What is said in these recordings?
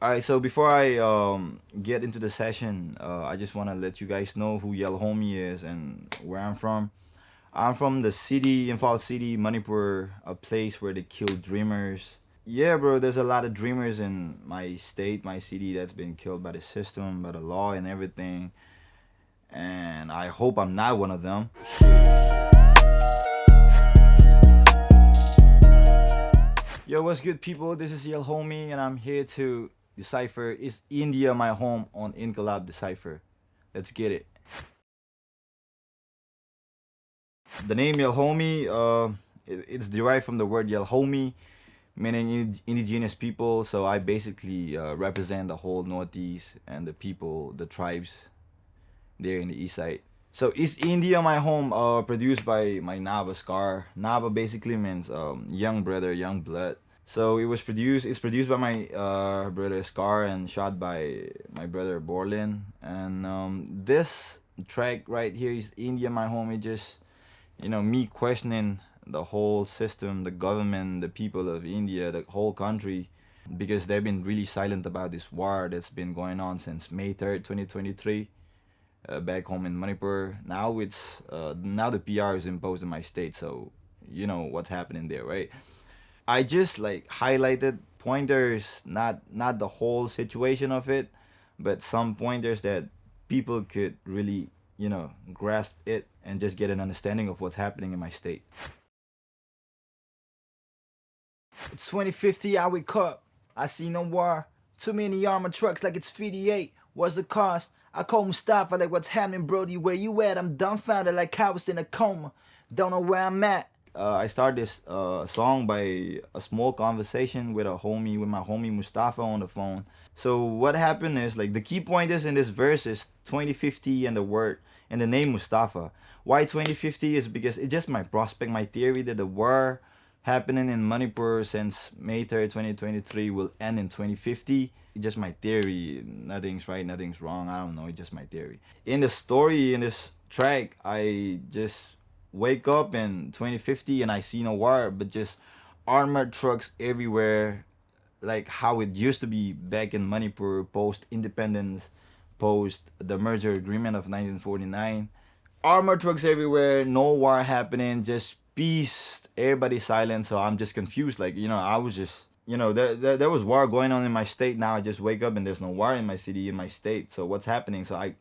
All right, so before I get into the session, I just want to let you guys know who Yelhomie is and where I'm from. I'm from the city, Inqalab city, Manipur, a place where they kill dreamers. Yeah, bro, there's a lot of dreamers in my state, my city that's been killed by the system, by the law, and everything. And I hope I'm not one of them. Yo, what's good, people? This is Yelhomie, and I'm here to Decypher. Is India my home on Inqalab Decypher? Let's get it. The name Yelhomie, it's derived from the word Yelhomie, meaning indigenous people. So I basically represent the whole Northeast and the people, the tribes there in the east side. So is India my home? Produced by my Nava Scar. Nava basically means young brother, young blood. So it's produced by my brother Scar and shot by my brother Borlin. And this track right here is India my home. It just, me questioning the whole system, the government, the people of India, the whole country, because they've been really silent about this war that's been going on since May 3rd, 2023, back home in Manipur. Now now the PR is imposed in my state, so you know what's happening there, right? I just like highlighted pointers, not the whole situation of it, but some pointers that people could really, grasp it and just get an understanding of what's happening in my state. It's 2050, I wake up. I see no war. Too many armored trucks like it's 58. What's the cost? I call Mustafa like what's happening, Brody? Where you at? I'm dumbfounded like I was in a coma. Don't know where I'm at. I started this song by a small conversation with my homie Mustafa on the phone. So what happened is like the key point is in this verse is 2050 and the word and the name Mustafa. Why 2050 is because it's just my prospect, my theory that the war happening in Manipur since May 3rd, 2023 will end in 2050. It's just my theory. Nothing's right, nothing's wrong. I don't know. It's just my theory. In the story, in this track, I just wake up in 2050 and I see no war, but just armored trucks everywhere, like how it used to be back in Manipur post independence, post the merger agreement of 1949. Armored trucks everywhere, no war happening, just peace, everybody silent. So I'm just confused. Like, I was just, there was war going on in my state. Now I just wake up and there's no war in my city, in my state. So what's happening? So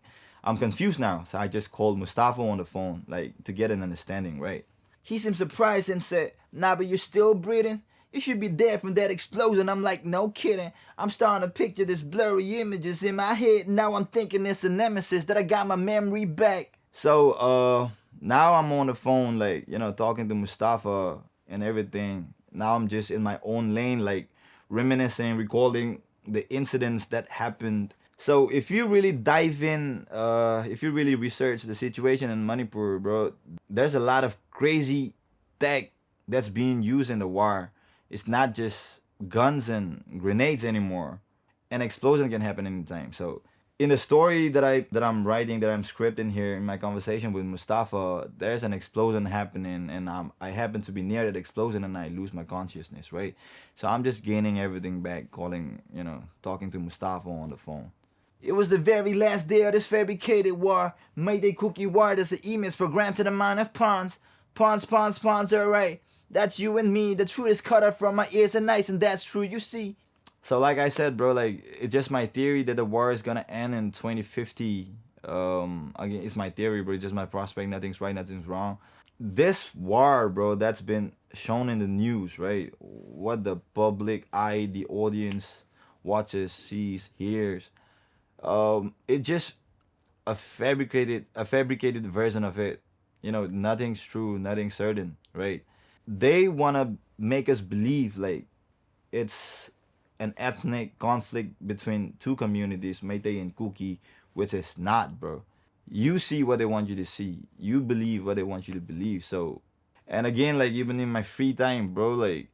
I'm confused now. So I just called Mustafa on the phone, like, to get an understanding, right? He seemed surprised and said, "Nah, but you're still breathing? You should be dead from that explosion." I'm like, no kidding. I'm starting to picture this blurry images in my head. Now I'm thinking it's a nemesis that I got my memory back. So, now I'm on the phone, like, talking to Mustafa and everything. Now I'm just in my own lane, like, reminiscing, recalling the incidents that happened. So if you really dive in, if you really research the situation in Manipur, bro, there's a lot of crazy tech that's being used in the war. It's not just guns and grenades anymore. An explosion can happen anytime. So in the story that I'm writing, that I'm scripting here in my conversation with Mustafa, there's an explosion happening, and I happen to be near that explosion, and I lose my consciousness, right? So I'm just gaining everything back, calling, talking to Mustafa on the phone. It was the very last day of this fabricated war. Mayday cookie war, there's an emails programmed to the mind of pawns. Pawns, alright. That's you and me. The truth is cut off from my ears and eyes, and that's true, you see. So like I said, bro, like, it's just my theory that the war is gonna end in 2050. Again, it's my theory, bro. It's just my prospect. Nothing's right, nothing's wrong. This war, bro, that's been shown in the news, right? What the public eye, the audience watches, sees, hears. It just a fabricated version of it. Nothing's true, nothing's certain, right? They wanna make us believe like it's an ethnic conflict between two communities, Meitei and Kuki, which is not, bro. You see what they want you to see. You believe what they want you to believe. So, and again, like, even in my free time, bro, like,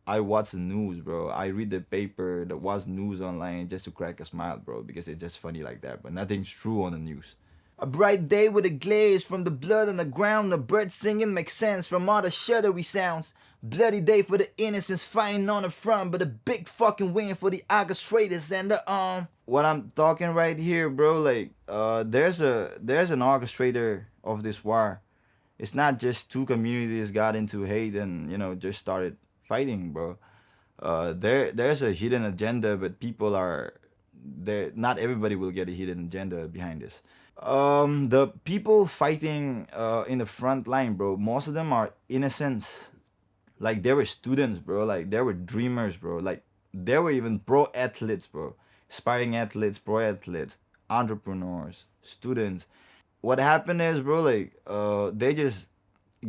I watch the news, bro. I read the paper, the watch news online just to crack a smile, bro, because it's just funny like that. But nothing's true on the news. A bright day with a glaze from the blood on the ground, the birds singing makes sense from all the shuddery sounds. Bloody day for the innocents fighting on the front, but a big fucking win for the orchestrators and the What I'm talking right here, bro, like there's an orchestrator of this war. It's not just two communities got into hate and just started fighting, bro. There's a hidden agenda, but people are there. Not everybody will get a hidden agenda behind this. The people fighting in the front line, bro, most of them are innocents. Like they were students, bro. Like they were dreamers, bro. Like they were even pro athletes, bro. Aspiring athletes, pro athletes, entrepreneurs, students. What happened is, bro, like they just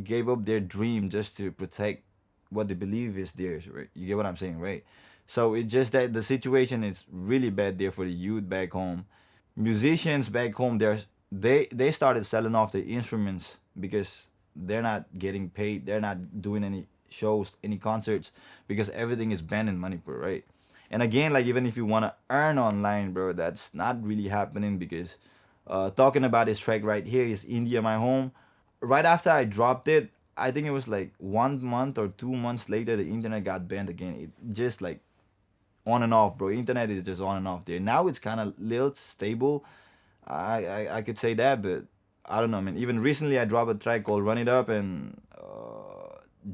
gave up their dream just to protect what they believe is theirs, right? You get what I'm saying, right? So it's just that the situation is really bad there for the youth back home. Musicians back home, they started selling off the instruments because they're not getting paid. They're not doing any shows, any concerts, because everything is banned in Manipur, right? And again, like even if you want to earn online, bro, that's not really happening because talking about this track right here is India My Home. Right after I dropped it, I think it was like 1 month or 2 months later, the internet got banned again. It just like on and off, bro. Internet is just on and off there. Now it's kind of little stable. I could say that, but I don't know, man. Even recently, I dropped a track called "Run It Up," and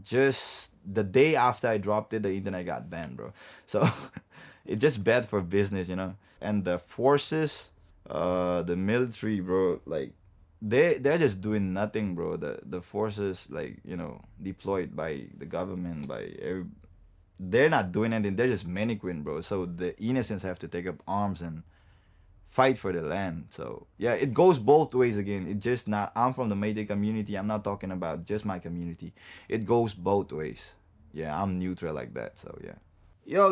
just the day after I dropped it, the internet got banned, bro. So it's just bad for business, you know. And the forces, the military, bro, like they're just doing nothing, bro. The forces, like deployed by the government, by every, they're not doing anything. They're just mannequin, bro. So the innocents have to take up arms and fight for the land. So yeah, it goes both ways again. It just not. I'm from the Meite community. I'm not talking about just my community. It goes both ways. Yeah, I'm neutral like that. So yeah. Yo,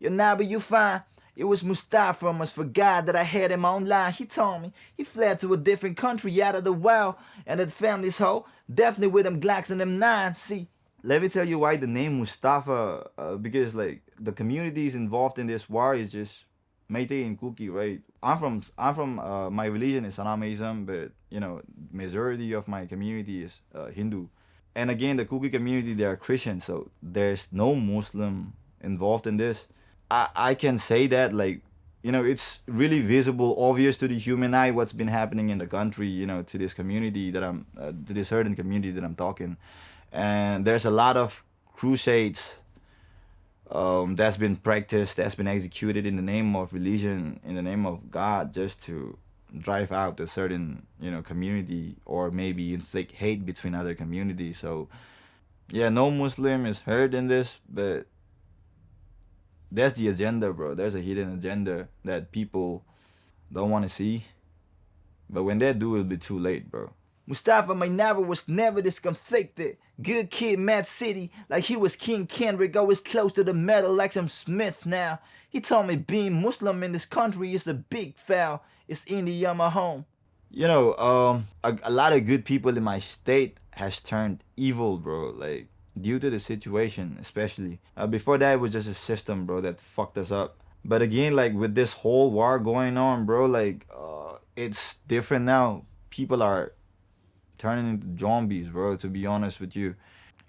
Nabi, you fine? It was Mustafa, almost forgot that I had him online. He told me he fled to a different country out of the wild and that family's hoe. Definitely with them Glocks and them nines. See, let me tell you why the name Mustafa, because like the communities involved in this war is just Meite and Kuki, right? I'm from my religion is Sanamism, but majority of my community is Hindu. And again, the Kuki community, they are Christian, so there's no Muslim involved in this. I can say that like it's really visible, obvious to the human eye what's been happening in the country, to this community that I'm to this certain community that I'm talking. And there's a lot of crusades that's been practiced, that's been executed in the name of religion, in the name of God, just to drive out a certain community, or maybe inflict hate between other communities. So yeah, no Muslim is hurt in this, but that's the agenda, bro. There's a hidden agenda that people don't want to see, but when they do, it'll be too late, bro. Mustafa, my novel, was never this conflicted. Good kid, Mad City, like he was King Kendrick, always close to the metal like some Smith now. He told me being Muslim in this country is a big foul. It's India, my home. A lot of good people in my state has turned evil, bro. Like, due to the situation, especially. Before that, it was just a system, bro, that fucked us up. But again, like with this whole war going on, bro, like it's different now. People are turning into zombies, bro, to be honest with you.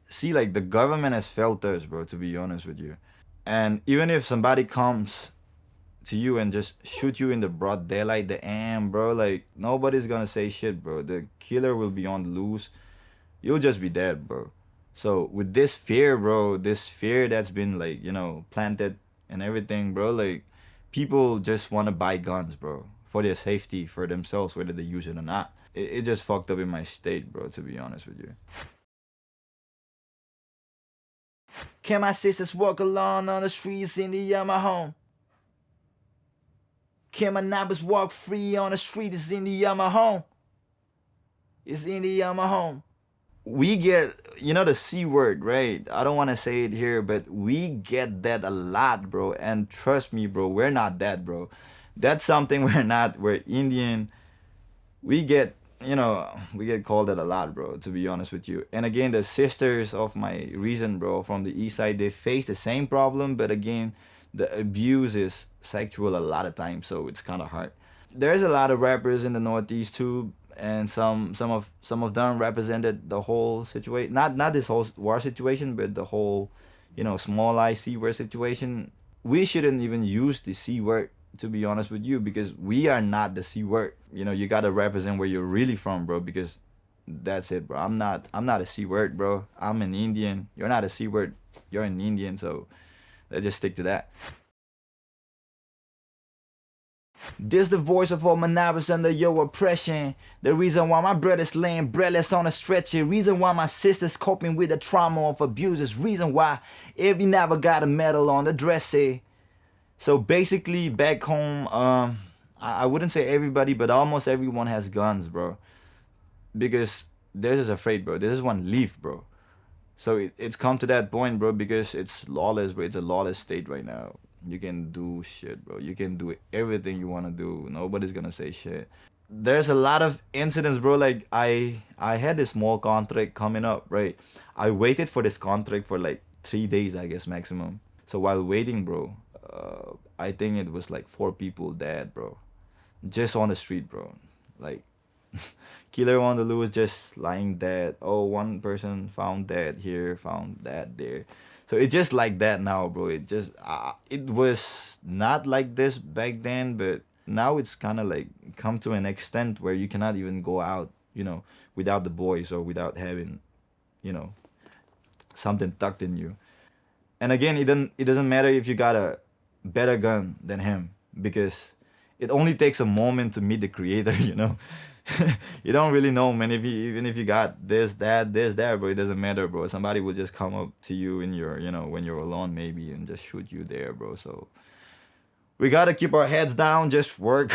See, like the government has failed us, bro, to be honest with you. And even if somebody comes to you and just shoot you in the broad daylight, the AM, bro, like nobody's gonna say shit, bro. The killer will be on the loose. You'll just be dead, bro. So with this fear, bro, this fear that's been like, planted and everything, bro, like people just want to buy guns, bro, for their safety, for themselves, whether they use it or not. It just fucked up in my state, bro, to be honest with you. Can my sisters walk alone on the streets in the my home? Can my neighbors walk free on the street? It's in the my home. It's in the my home. We get, the C word, right? I don't want to say it here, but we get that a lot, bro. And trust me, bro, we're not that, bro. That's something we're not. We're Indian. We get, we get called that a lot, bro, to be honest with you. And again, the sisters of my region, bro, from the east side, they face the same problem, but again, the abuse is sexual a lot of times, so it's kind of hard. There's a lot of rappers in the Northeast too, and some of them represented the whole situation. Not this whole war situation, but the whole, small I C word situation. We shouldn't even use the C word, to be honest with you, because we are not the C word. You gotta represent where you're really from, bro, because that's it, bro. I'm not a C word, bro. I'm an Indian. You're not a C word. You're an Indian, so let's just stick to that. This the voice of all my neighbors under your oppression. The reason why my brother's laying breathless on a stretcher. Reason why my sister's coping with the trauma of abuses. Reason why every neighbor got a medal on the dresser. So basically, back home, I wouldn't say everybody, but almost everyone has guns, bro. Because they're just afraid, bro. They just want to leave, bro. So it's come to that point, bro, because it's lawless, bro. It's a lawless state right now. You can do shit, bro. You can do everything you want to do. Nobody's gonna say shit. There's a lot of incidents, bro. Like I had this small contract coming up, right? I waited for this contract for like 3 days, I guess, maximum. So while waiting, bro, I think it was like 4 people dead, bro, just on the street, bro. Like Killer on the loose, just lying dead. Oh, one person found dead here, found that there. So it's just like that now, bro. It was not like this back then, but now it's kind of like come to an extent where you cannot even go out, without the boys or without having, you know, something tucked in you. And again, it doesn't matter if you got a better gun than him, because it only takes a moment to meet the creator, you know. You don't really know, man. Even if you got this, that, bro, it doesn't matter, bro. Somebody will just come up to you in your, when you're alone, maybe, and just shoot you there, bro. So we gotta keep our heads down, just work,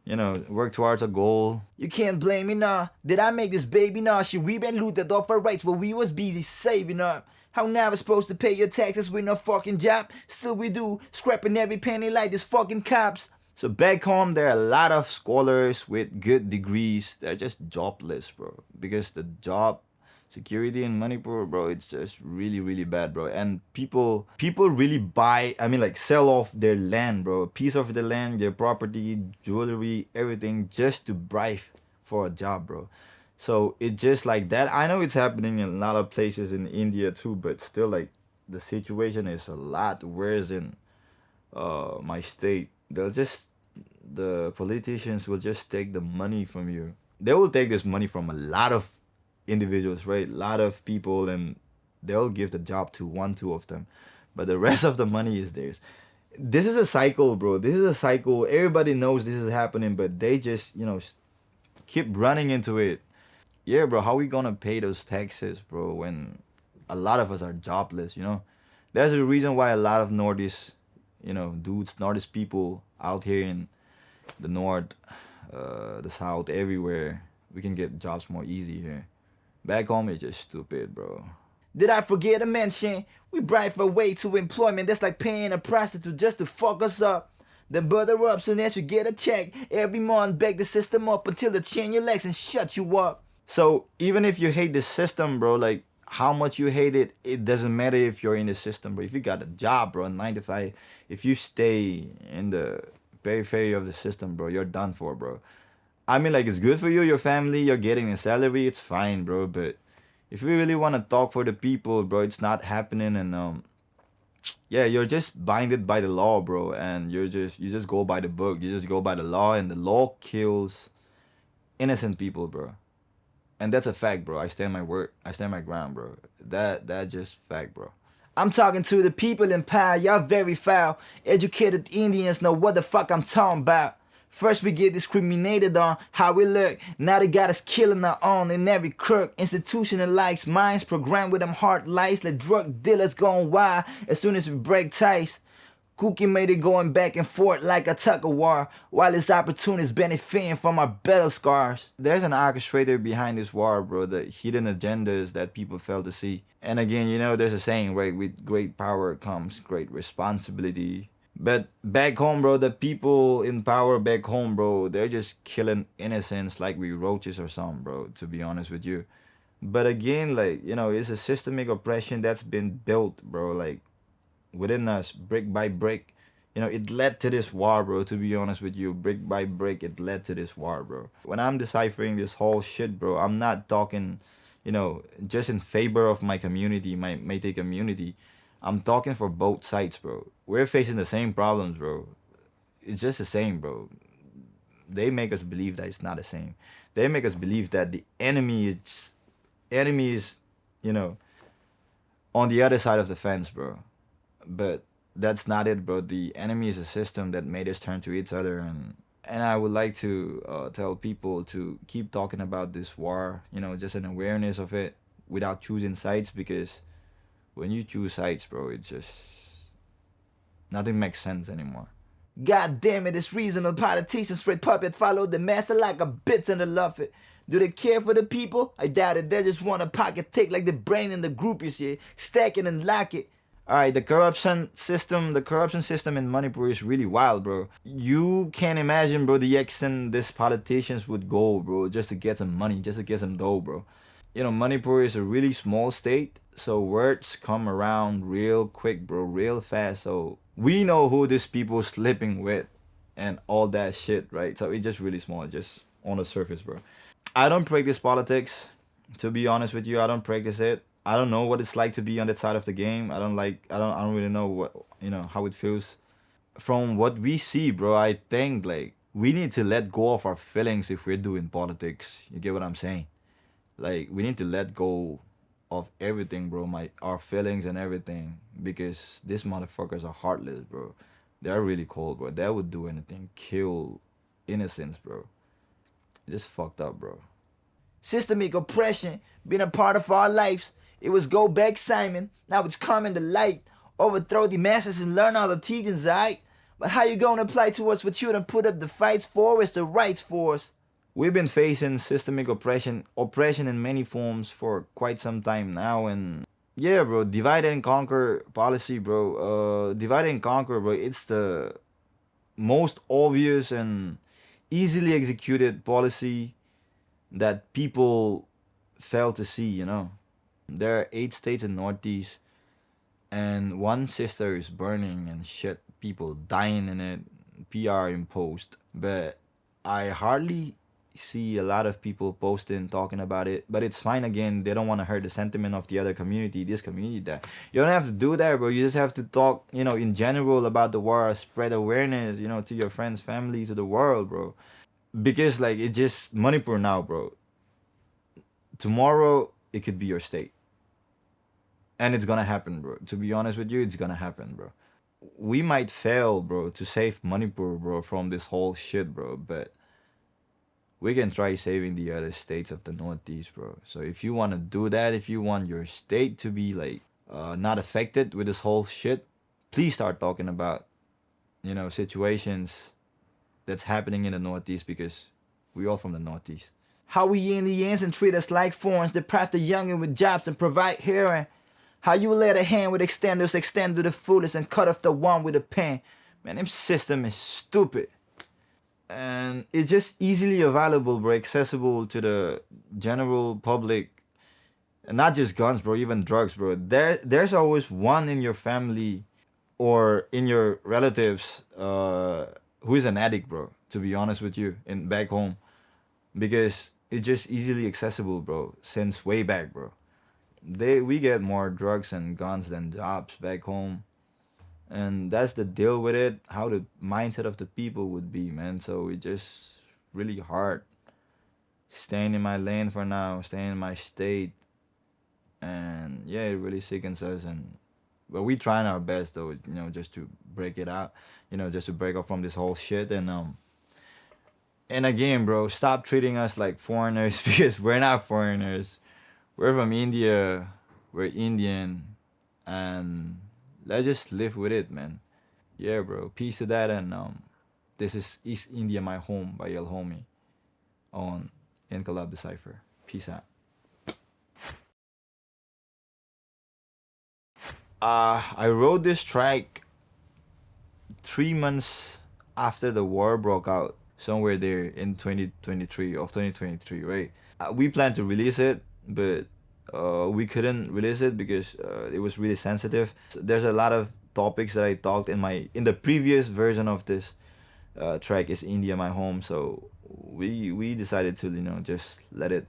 work towards a goal. You can't blame me, nah. Did I make this baby? Nah, shit, we been looted off our rights while we was busy saving up. How never supposed to pay your taxes with no fucking job? Still we do, scrapping every penny like this fucking cops. So back home, there are a lot of scholars with good degrees. They're just jobless, bro. Because the job security in Manipur, bro, it's just really, really bad, bro. And people really buy, I mean, like, sell off their land, bro. A piece of the land, their property, jewelry, everything, just to bribe for a job, bro. So it's just like that. I know it's happening in a lot of places in India too, but still, like, the situation is a lot worse in my state. The politicians will just take the money from you. They will take this money from a lot of individuals, right? A lot of people, and they'll give the job to one, two of them, but the rest of the money is theirs. This is a cycle, bro. This is a cycle. Everybody knows this is happening, but they just, keep running into it. Yeah, bro. How we gonna pay those taxes, bro, when a lot of us are jobless? There's a reason why a lot of Northeast, dudes, Northeast people out here in the north, the south, everywhere, we can get jobs more easy here. Back home, it's just stupid, bro. Did I forget to mention? We bribe for way to employment. That's like paying a prostitute just to fuck us up. Then butter up soon as you get a check. Every month, beg the system up until they chain your legs and shut you up. So even if you hate the system, bro, like, how much you hate it, it doesn't matter if you're in the system, bro. If you got a job, bro, 9 to 5, if you stay in the periphery of the system, bro, you're done for, bro. I mean, like, it's good for you, your family, you're getting a salary, it's fine, bro. But if you really want to talk for the people, bro, it's not happening. And yeah, you're just binded by the law, bro. And you just go by the book. You just go by the law, and the law kills innocent people, bro. And that's a fact, bro. I stand my word. I stand my ground, bro. That just fact, bro. I'm talking to the people in power. Y'all very foul. Educated Indians know what the fuck I'm talking about. First we get discriminated on how we look. Now they got us killing our own in every crook. Institutionalized minds programmed with them hard lies. Like drug dealers going wild as soon as we break ties. Cookie made it going back and forth like a tug of war, while his opportunists benefiting from our battle scars. There's an orchestrator behind this war, bro, the hidden agendas that people fail to see. And again, there's a saying, right, with great power comes great responsibility. But back home, bro, the people in power back home, bro, they're just killing innocents like we roaches or something, bro, to be honest with you. But again, like, it's a systemic oppression that's been built, bro, like, within us, brick by brick. You know, it led to this war, bro. To be honest with you, brick by brick, it led to this war, bro. When I'm deciphering this whole shit, bro, I'm not talking, you know, just in favor of my community, my Métis community. I'm talking for both sides, bro. We're facing the same problems, bro. It's just the same, bro. They make us believe that it's not the same. They make us believe that the enemy is, you know, on the other side of the fence, bro. But that's not it, bro. The enemy is a system that made us turn to each other, and I would like to tell people to keep talking about this war, you know, just an awareness of it without choosing sides, because when you choose sides, bro, it's just nothing makes sense anymore. God damn it, it's reasonable politicians, straight puppet, follow the master like a bit and they love it. Do they care for the people? I doubt it. They just want a pocket thick like the brain in the group, you see. Stack it and lock it. Alright, the corruption system in Manipur is really wild, bro. You can't imagine, bro, the extent these politicians would go, bro, just to get some money, just to get some dough, bro. You know, Manipur is a really small state, so words come around real quick, bro, real fast. So we know who these people sleeping with and all that shit, right? So it's just really small, just on the surface, bro. I don't practice politics, to be honest with you. I don't practice it. I don't know what it's like to be on that side of the game. I don't really know what, you know, how it feels. From what we see, bro, I think like we need to let go of our feelings if we're doing politics. You get what I'm saying? Like we need to let go of everything, bro. Our feelings and everything, because these motherfuckers are heartless, bro. They're really cold, bro. They would do anything, kill innocents, bro. Just fucked up, bro. Systemic oppression been a part of our lives. It was go back, Simon. Now it's coming to light. Overthrow the masses and learn all the teachings, right? But how you gonna apply to us what you done put up the fights for? It's the rights for us. We've been facing systemic oppression in many forms for quite some time now, and yeah, bro, divide and conquer policy, bro. Divide and conquer, bro. It's the most obvious and easily executed policy that people fail to see, you know. There are 8 states in Northeast, and one sister is burning and shit, people dying in it, PR imposed. But I hardly see a lot of people posting, talking about it. But it's fine again, they don't want to hurt the sentiment of the other community, this community that. You don't have to do that, bro. You just have to talk, you know, in general about the war, spread awareness, you know, to your friends, family, to the world, bro. Because like it just Manipur now, bro. Tomorrow it could be your state. And it's gonna happen, bro. To be honest with you, it's gonna happen, bro. We might fail, bro, to save Manipur, bro, from this whole shit, bro. But we can try saving the other states of the Northeast, bro. So if you want to do that, if you want your state to be like not affected with this whole shit, please start talking about, you know, situations that's happening in the Northeast, because we all from the Northeast. How we Indians and treat us like foreigners, deprive the youngin' with jobs and provide hearing. How you let a hand with extenders extend to the fullest and cut off the one with a pen. Man, them system is stupid. And it's just easily available, bro, accessible to the general public. And not just guns, bro, even drugs, bro. There's always one in your family or in your relatives who is an addict, bro, to be honest with you, in back home. Because it's just easily accessible, bro, since way back, bro. We get more drugs and guns than jobs back home, and that's the deal with it, how the mindset of the people would be, man. So it's just really hard staying in my lane for now, staying in my state. And yeah, it really sickens us. And but we trying our best though, you know, just to break it out, you know, just to break up from this whole shit. And again, bro, stop treating us like foreigners, because we're not foreigners. We're from India, we're Indian, and let's just live with it, man. Yeah, bro. Peace to that, and this is East India, My Home by Yelhomie on Inqalab Decypher. Peace out. I wrote this track 3 months after the war broke out, somewhere there in 2023, right? We planned to release it, but we couldn't release it because it was really sensitive. There's a lot of topics that I talked in the previous version of this track is India my home. So we decided to just let it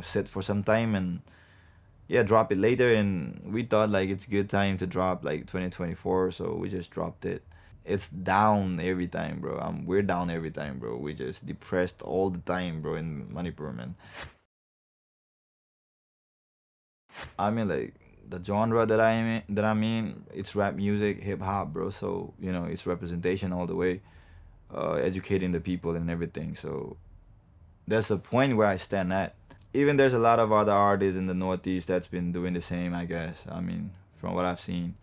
sit for some time and yeah drop it later. And we thought like it's a good time to drop like 2024, so we just dropped it. It's down every time, bro. We're down every time, bro. We just depressed all the time, bro, in Manipur, man. I mean, like the genre that I'm in, it's rap music, hip hop, bro. So it's representation all the way, educating the people and everything. So that's the point where I stand at. Even there's a lot of other artists in the Northeast that's been doing the same, I guess. I mean, from what I've seen.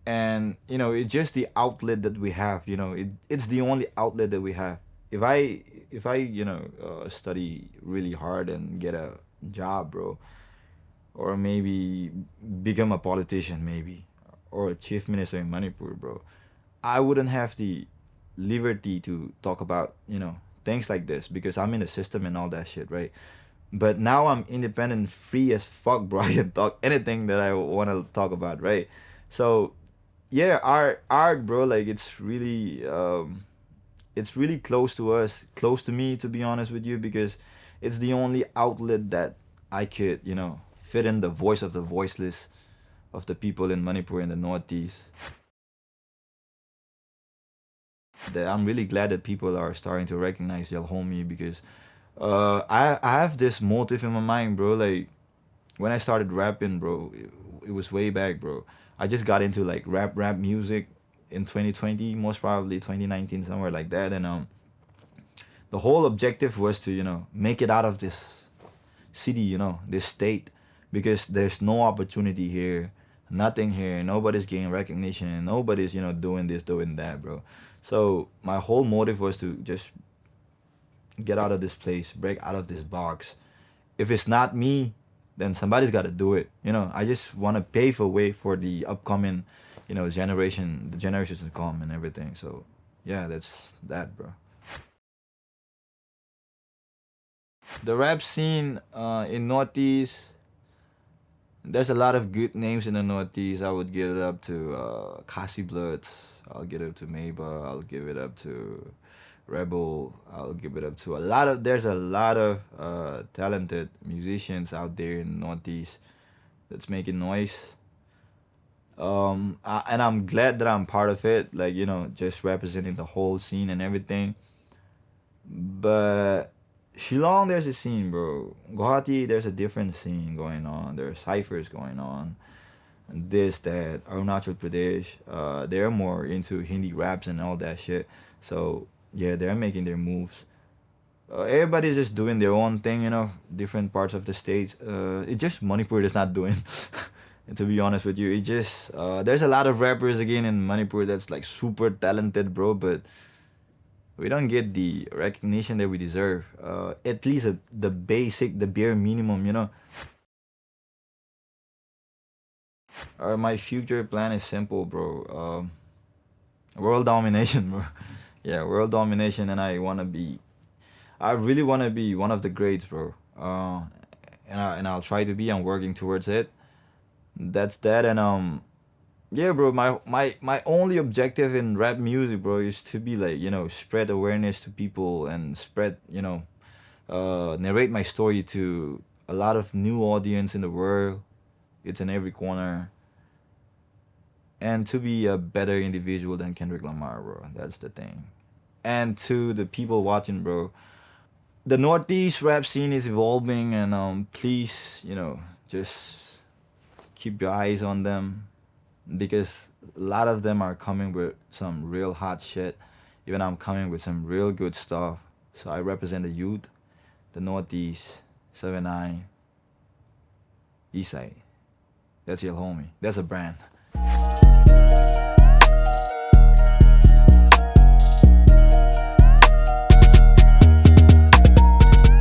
And it's just the outlet that we have. It's the only outlet that we have. If I study really hard and get a job, bro, or maybe become a politician, maybe, or a chief minister in Manipur, bro, I wouldn't have the liberty to talk about things like this because I'm in the system and all that shit, right? But now I'm independent, free as fuck, bro. I can talk anything that I want to talk about, right? So yeah, art, bro, like it's really close to us, close to me, to be honest with you, because it's the only outlet that I could fit in the voice of the voiceless, of the people in Manipur in the Northeast. That I'm really glad that people are starting to recognize Yelhomie because I have this motive in my mind, bro. Like when I started rapping, bro, it was way back, bro. I just got into like rap music in 2020, most probably 2019, somewhere like that. And the whole objective was to make it out of this city, this state, because there's no opportunity here, nothing here, nobody's getting recognition, nobody's doing this, doing that, bro. So my whole motive was to just get out of this place, break out of this box. If it's not me, then somebody's got to do it. I just want to pave a way for the upcoming, the generations to come and everything. So yeah, that's that, bro. The rap scene in Northeast, there's a lot of good names in the Northeast. I would give it up to Kasi Bloods. I'll give it up to Maba. I'll give it up to Rebel. I'll give it up to there's a lot of talented musicians out there in the Northeast that's making noise. And I'm glad that I'm part of it, like, just representing the whole scene and everything. But Shillong, there's a scene, bro. Guwahati, there's a different scene going on. There's ciphers going on. And this, that. Arunachal Pradesh, they're more into Hindi raps and all that shit. So, yeah, they're making their moves. Everybody's just doing their own thing, different parts of the states. It's just Manipur that's not doing. And to be honest with you, it just there's a lot of rappers again in Manipur that's like super talented, bro, but we don't get the recognition that we deserve. At least the basic, the bare minimum, My future plan is simple, bro. World domination, bro. Yeah, world domination, and I really wanna be one of the greats, bro. And I'll try to be. I'm working towards it. That's that, and yeah, bro. My only objective in rap music, bro, is to be like spread awareness to people and spread narrate my story to a lot of new audience in the world. It's in every corner. And to be a better individual than Kendrick Lamar, bro. That's the thing. And to the people watching, bro, the Northeast rap scene is evolving, and please, just keep your eyes on them, because a lot of them are coming with some real hot shit. Even I'm coming with some real good stuff. So I represent the youth, the Northeast, 7-9, Eastside. That's Yelhomie. That's a brand.